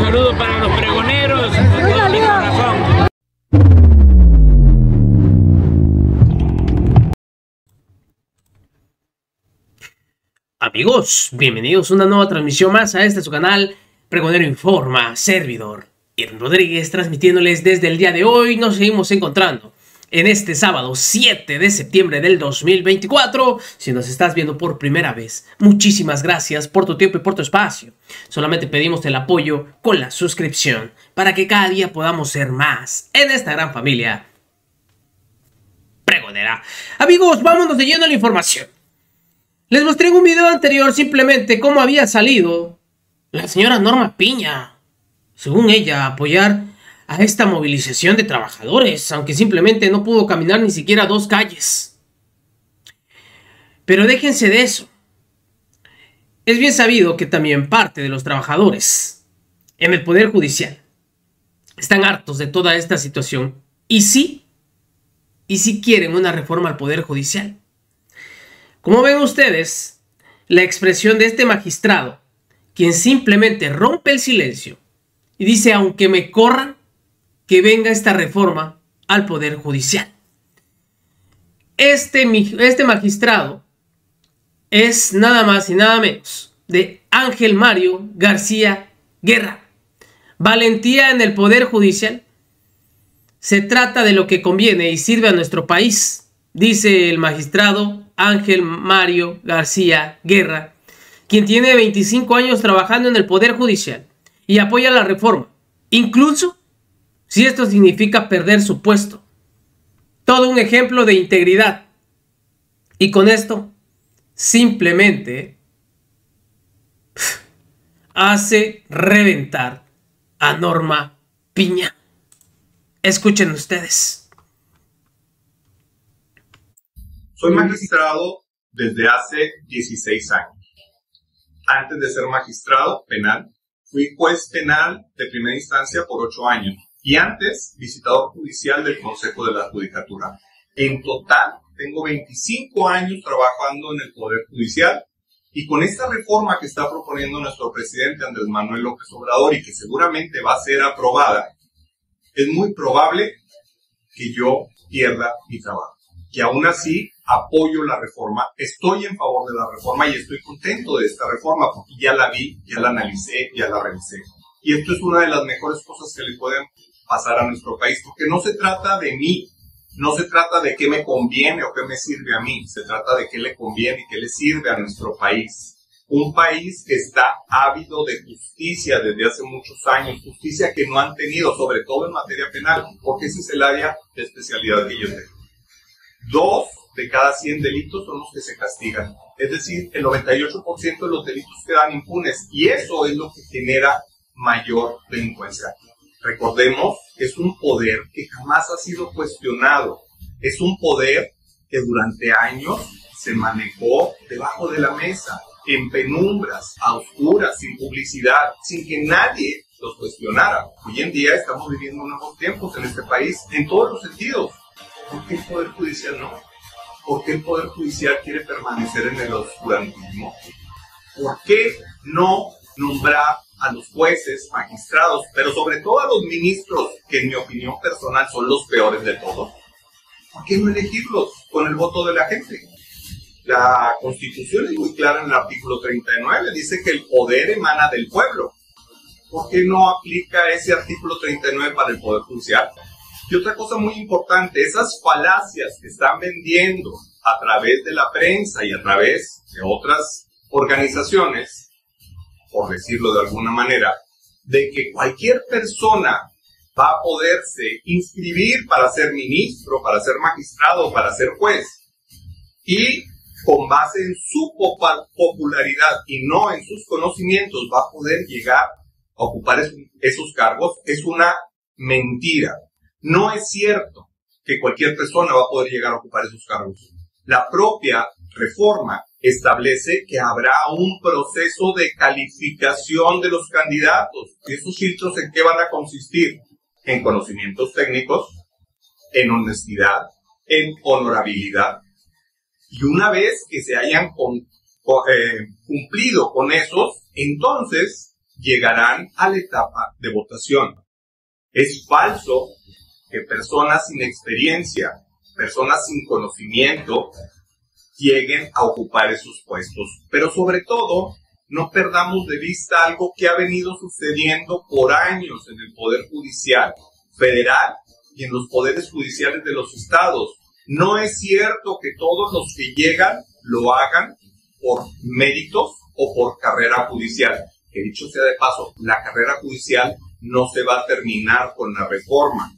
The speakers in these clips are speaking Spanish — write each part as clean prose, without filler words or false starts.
saludo para los pregoneros de todo mi corazón. Amigos, bienvenidos a una nueva transmisión más a este su canal Pregonero Informa, servidor Irving Rodríguez, transmitiéndoles desde el día de hoy. Nos seguimos encontrando en este sábado 7 de septiembre del 2024. Si nos estás viendo por primera vez, muchísimas gracias por tu tiempo y por tu espacio. Solamente pedimos el apoyo con la suscripción para que cada día podamos ser más en esta gran familia pregonera. Amigos, vámonos de lleno a la información. Les mostré en un video anterior simplemente cómo había salido la señora Norma Piña, según ella, a apoyar a esta movilización de trabajadores, aunque simplemente no pudo caminar ni siquiera 2 calles. Pero déjense de eso. Es bien sabido que también parte de los trabajadores en el Poder Judicial están hartos de toda esta situación y sí quieren una reforma al Poder Judicial. Como ven ustedes, la expresión de este magistrado, quien simplemente rompe el silencio y dice, aunque me corran, que venga esta reforma al Poder Judicial. Este magistrado es nada más y nada menos de Ángel Mario García Guerra. Valentía en el Poder Judicial. Se trata de lo que conviene y sirve a nuestro país, dice el magistrado Ángel Mario García Guerra, quien tiene 25 años trabajando en el Poder Judicial y apoya la reforma, incluso si esto significa perder su puesto. Todo un ejemplo de integridad. Y con esto, simplemente hace reventar a Norma Piña. Escuchen ustedes. Soy magistrado desde hace 16 años. Antes de ser magistrado penal, fui juez penal de primera instancia por 8 años y antes visitador judicial del Consejo de la Judicatura. En total, tengo 25 años trabajando en el Poder Judicial y con esta reforma que está proponiendo nuestro presidente Andrés Manuel López Obrador y que seguramente va a ser aprobada, es muy probable que yo pierda mi trabajo. Que aún así apoyo la reforma, estoy en favor de la reforma y estoy contento de esta reforma porque ya la vi, ya la analicé, ya la revisé. Y esto es una de las mejores cosas que le pueden pasar a nuestro país, porque no se trata de mí, no se trata de qué me conviene o qué me sirve a mí, se trata de qué le conviene y qué le sirve a nuestro país. Un país que está ávido de justicia desde hace muchos años, justicia que no han tenido, sobre todo en materia penal, porque ese es el área de especialidad que yo tengo. 2 de cada 100 delitos son los que se castigan. Es decir, el 98% de los delitos quedan impunes y eso es lo que genera mayor delincuencia. Recordemos que es un poder que jamás ha sido cuestionado. Es un poder que durante años se manejó debajo de la mesa, en penumbras, a oscuras, sin publicidad, sin que nadie los cuestionara. Hoy en día estamos viviendo nuevos tiempos en este país, en todos los sentidos. ¿Por qué el Poder Judicial no? ¿Por qué el Poder Judicial quiere permanecer en el oscurantismo? ¿Por qué no nombrar a los jueces, magistrados, pero sobre todo a los ministros, que en mi opinión personal son los peores de todos? ¿Por qué no elegirlos con el voto de la gente? La Constitución es muy clara en el artículo 39, dice que el poder emana del pueblo. ¿Por qué no aplica ese artículo 39 para el Poder Judicial? Y otra cosa muy importante, esas falacias que están vendiendo a través de la prensa y a través de otras organizaciones, por decirlo de alguna manera, de que cualquier persona va a poderse inscribir para ser ministro, para ser magistrado, para ser juez, y con base en su popularidad y no en sus conocimientos va a poder llegar a ocupar esos cargos, es una mentira. No es cierto que cualquier persona va a poder llegar a ocupar esos cargos. La propia reforma establece que habrá un proceso de calificación de los candidatos. ¿Esos filtros en qué van a consistir? En conocimientos técnicos, en honestidad, en honorabilidad. Y una vez que se hayan cumplido con esos, entonces llegarán a la etapa de votación. Es falso que personas sin experiencia, personas sin conocimiento, lleguen a ocupar esos puestos. Pero sobre todo, no perdamos de vista algo que ha venido sucediendo por años en el Poder Judicial Federal y en los poderes judiciales de los estados. No es cierto que todos los que llegan lo hagan por méritos o por carrera judicial. Que dicho sea de paso, la carrera judicial no se va a terminar con la reforma.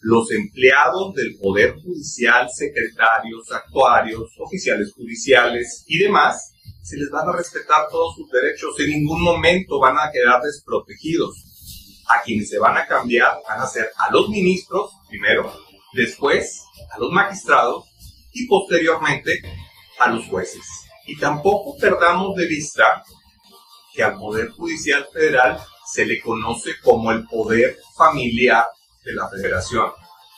Los empleados del Poder Judicial, secretarios, actuarios, oficiales judiciales y demás, se les van a respetar todos sus derechos. En ningún momento van a quedar desprotegidos. A quienes se van a cambiar van a ser a los ministros, primero, después a los magistrados y posteriormente a los jueces. Y tampoco perdamos de vista que al Poder Judicial Federal se le conoce como el poder familiar de la Federación.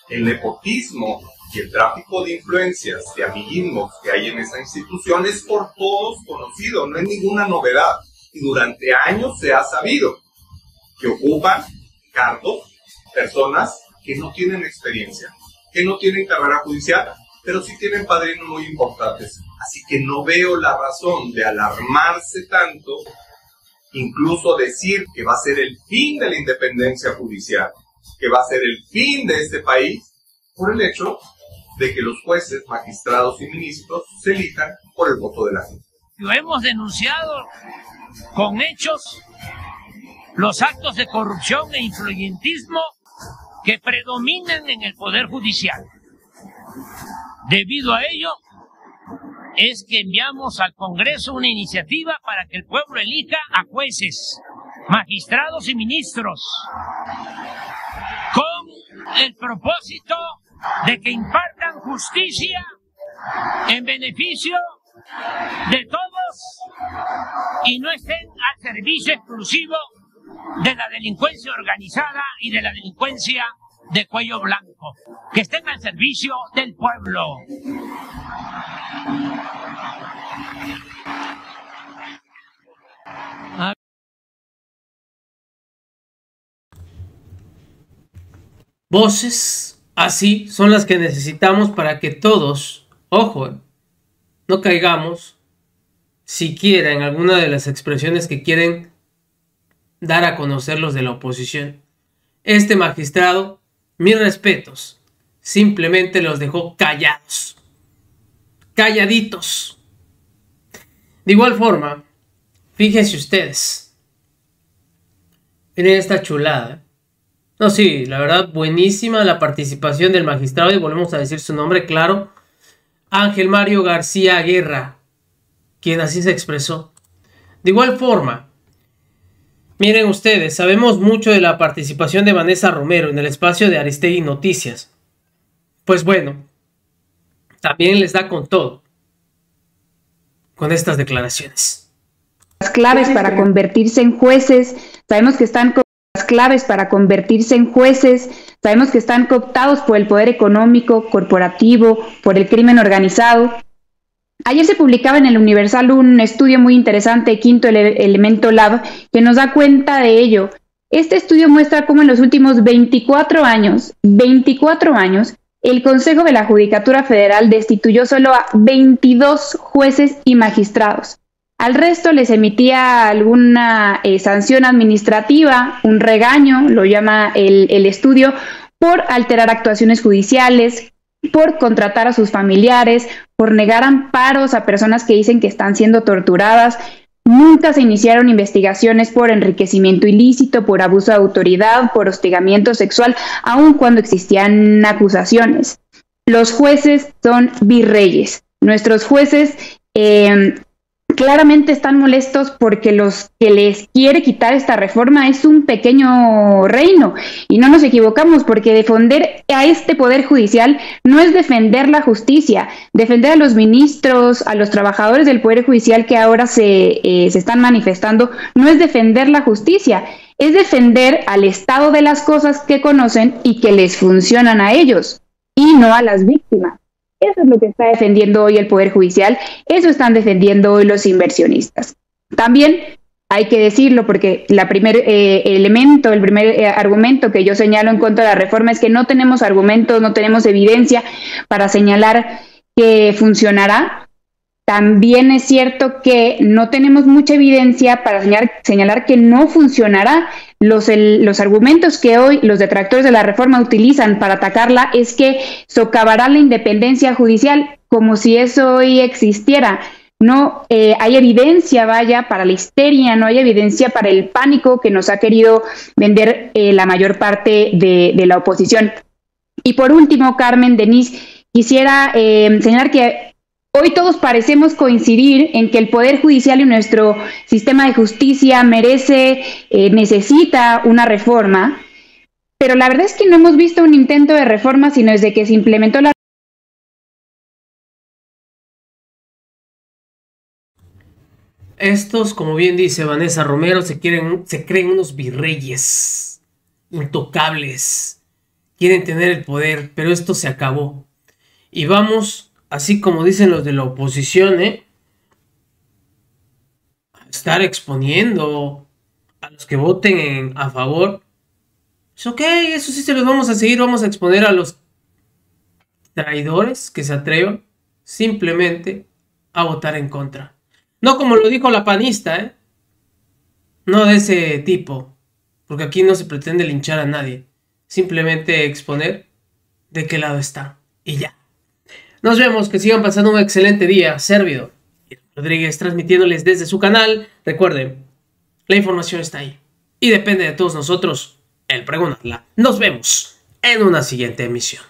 El nepotismo y el tráfico de influencias, de amiguismos que hay en esa institución es por todos conocido, no es ninguna novedad. Y durante años se ha sabido que ocupan cargos personas que no tienen experiencia, que no tienen carrera judicial, pero sí tienen padrinos muy importantes. Así que no veo la razón de alarmarse tanto, incluso decir que va a ser el fin de la independencia judicial, que va a ser el fin de este país, por el hecho de que los jueces, magistrados y ministros se elijan por el voto de la gente. Lo hemos denunciado con hechos los actos de corrupción e influyentismo que predominan en el Poder Judicial. Debido a ello, es que enviamos al Congreso una iniciativa para que el pueblo elija a jueces, magistrados y ministros, con el propósito de que impartan justicia en beneficio de todos y no estén al servicio exclusivo de la delincuencia organizada y de la delincuencia de cuello blanco, que estén al servicio del pueblo. Voces así son las que necesitamos para que todos, ojo, no caigamos siquiera en alguna de las expresiones que quieren dar a conocer los de la oposición. Este magistrado, mis respetos, simplemente los dejó callados, calladitos. De igual forma, fíjense ustedes, miren esta chulada. No, sí, la verdad, buenísima la participación del magistrado, y volvemos a decir su nombre, claro, Ángel Mario García Guerra, quien así se expresó. De igual forma, miren ustedes, sabemos mucho de la participación de Vanessa Romero en el espacio de Aristegui Noticias. Pues bueno, también les da con todo, con estas declaraciones. Las claves para convertirse en jueces, sabemos que están las claves para convertirse en jueces, sabemos que están cooptados por el poder económico, corporativo, por el crimen organizado. Ayer se publicaba en el Universal un estudio muy interesante, Quinto Elemento Lab, que nos da cuenta de ello. Este estudio muestra cómo en los últimos 24 años, el Consejo de la Judicatura Federal destituyó solo a 22 jueces y magistrados. Al resto les emitía alguna sanción administrativa, un regaño, lo llama el estudio, por alterar actuaciones judiciales, por contratar a sus familiares, por negar amparos a personas que dicen que están siendo torturadas. Nunca se iniciaron investigaciones por enriquecimiento ilícito, por abuso de autoridad, por hostigamiento sexual, aun cuando existían acusaciones. Los jueces son virreyes. Nuestros jueces claramente están molestos porque los que les quiere quitar esta reforma es un pequeño reino. Y no nos equivocamos, porque defender a este poder judicial no es defender la justicia. Defender a los ministros, a los trabajadores del poder judicial que ahora se están manifestando, no es defender la justicia, es defender al estado de las cosas que conocen y que les funcionan a ellos, y no a las víctimas. Eso es lo que está defendiendo hoy el Poder Judicial, eso están defendiendo hoy los inversionistas. También hay que decirlo, porque el primer argumento que yo señalo en contra de la reforma es que no tenemos argumentos, no tenemos evidencia para señalar que funcionará. También es cierto que no tenemos mucha evidencia para señalar que no funcionará. Los argumentos que hoy los detractores de la reforma utilizan para atacarla es que socavará la independencia judicial, como si eso hoy existiera. No hay evidencia, para la histeria, no hay evidencia para el pánico que nos ha querido vender la mayor parte de la oposición. Y por último, Carmen, Denise, quisiera señalar que hoy todos parecemos coincidir en que el Poder Judicial y nuestro sistema de justicia necesita una reforma, pero la verdad es que no hemos visto un intento de reforma sino desde que se implementó la... Estos, como bien dice Vanessa Romero, se creen unos virreyes intocables. Quieren tener el poder, pero esto se acabó. Y vamos, así como dicen los de la oposición, a estar exponiendo a los que voten a favor. Es ok, eso sí se los vamos a seguir. Vamos a exponer a los traidores que se atrevan simplemente a votar en contra. No como lo dijo la panista, no de ese tipo, porque aquí no se pretende linchar a nadie, simplemente exponer de qué lado está, y ya. Nos vemos, que sigan pasando un excelente día. Servidor Rodríguez transmitiéndoles desde su canal. Recuerden, la información está ahí, y depende de todos nosotros el pregonarla. Nos vemos en una siguiente emisión.